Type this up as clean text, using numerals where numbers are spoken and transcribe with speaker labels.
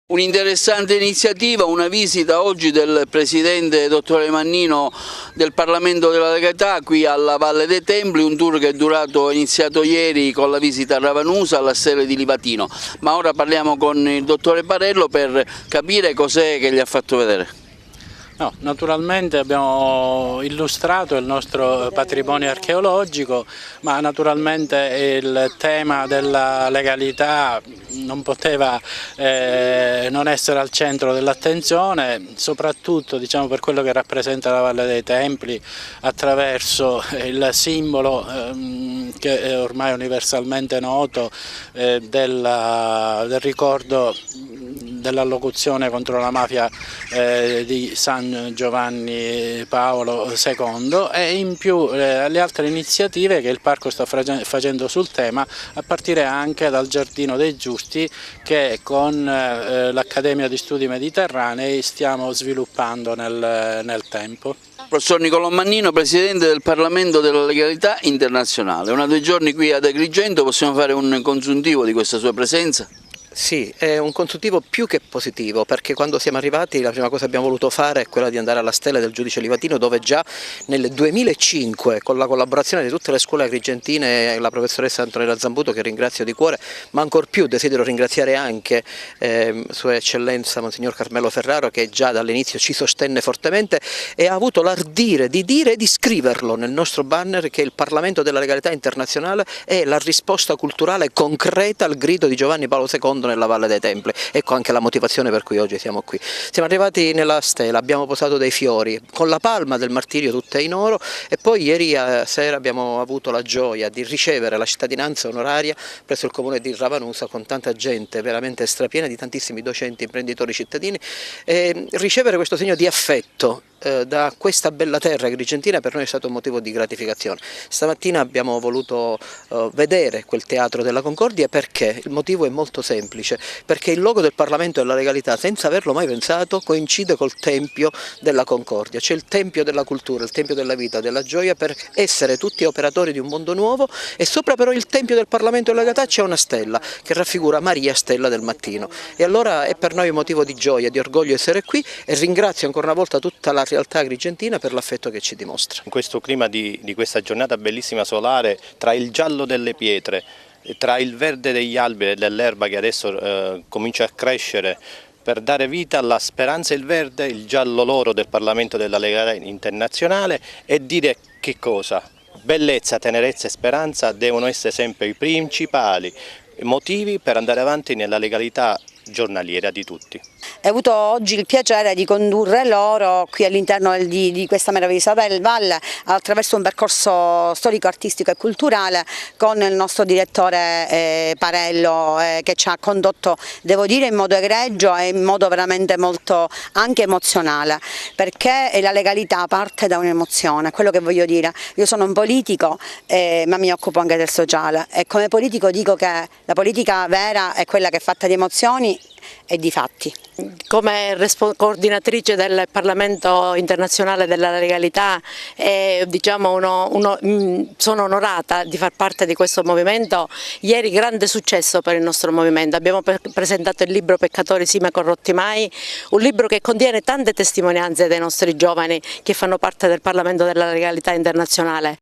Speaker 1: Un'interessante iniziativa, una visita oggi del Presidente Dottore Mannino del Parlamento della Legalità qui alla Valle dei Templi, un tour che è iniziato ieri con la visita a Ravanusa, alla Stele di Livatino. Ma ora parliamo con il Dottore Parello per capire cos'è che gli ha fatto vedere.
Speaker 2: No, naturalmente abbiamo illustrato il nostro patrimonio archeologico, ma naturalmente il tema della legalità non poteva non essere al centro dell'attenzione, soprattutto per quello che rappresenta la Valle dei Templi attraverso il simbolo che è ormai universalmente noto del ricordo dell'allocuzione contro la mafia di San Giovanni Paolo II e in più le altre iniziative che il Parco sta facendo sul tema, a partire anche dal Giardino dei Giusti che con l'Accademia di Studi Mediterranei stiamo sviluppando nel tempo.
Speaker 1: Professor Nicolò Mannino, Presidente del Parlamento della Legalità Internazionale. Una dei giorni qui ad Agrigento, possiamo fare un consuntivo di questa sua presenza?
Speaker 3: Sì, è un consuntivo più che positivo, perché quando siamo arrivati la prima cosa che abbiamo voluto fare è quella di andare alla Stele del Giudice Livatino, dove già nel 2005, con la collaborazione di tutte le scuole agrigentine e la professoressa Antonella Zambuto, che ringrazio di cuore, ma ancor più desidero ringraziare anche Sua Eccellenza Monsignor Carmelo Ferraro, che già dall'inizio ci sostenne fortemente e ha avuto l'ardire di dire e di scriverlo nel nostro banner che il Parlamento della Legalità Internazionale è la risposta culturale concreta al grido di Giovanni Paolo II nella Valle dei Templi. Ecco anche la motivazione per cui oggi siamo qui. Siamo arrivati nella stela, abbiamo posato dei fiori con la palma del martirio tutta in oro e poi ieri sera abbiamo avuto la gioia di ricevere la cittadinanza onoraria presso il comune di Ravanusa con tanta gente veramente strapiena, di tantissimi docenti, imprenditori, cittadini, e ricevere questo segno di affetto da questa bella terra agrigentina per noi è stato un motivo di gratificazione. Stamattina abbiamo voluto vedere quel Teatro della Concordia perché il motivo è molto semplice, perché il logo del Parlamento della Legalità, senza averlo mai pensato, coincide col Tempio della Concordia, cioè il Tempio della cultura, il Tempio della vita, della gioia, per essere tutti operatori di un mondo nuovo. E sopra però il Tempio del Parlamento della Legalità c'è una stella che raffigura Maria, stella del mattino, e allora è per noi un motivo di gioia, di orgoglio essere qui, e ringrazio ancora una volta tutta la realtà agrigentina per l'affetto che ci dimostra.
Speaker 4: In questo clima di questa giornata bellissima solare, tra il giallo delle pietre, tra il verde degli alberi e dell'erba che adesso comincia a crescere per dare vita alla speranza, il verde, il giallo l'oro del Parlamento della Legalità Internazionale, e dire che cosa? Bellezza, tenerezza e speranza devono essere sempre i principali motivi per andare avanti nella legalità giornaliera di tutti.
Speaker 5: Ho avuto oggi il piacere di condurre loro qui all'interno di questa meravigliosa valle attraverso un percorso storico, artistico e culturale con il nostro direttore Parello che ci ha condotto, devo dire, in modo egregio e in modo veramente molto anche emozionale, perché la legalità parte da un'emozione, quello che voglio dire. Io sono un politico ma mi occupo anche del sociale e come politico dico che la politica vera è quella che è fatta di emozioni e di fatti.
Speaker 6: Come coordinatrice del Parlamento internazionale della legalità sono onorata di far parte di questo movimento. Ieri grande successo per il nostro movimento, abbiamo presentato il libro Peccatori sì ma corrotti mai, un libro che contiene tante testimonianze dei nostri giovani che fanno parte del Parlamento della legalità internazionale.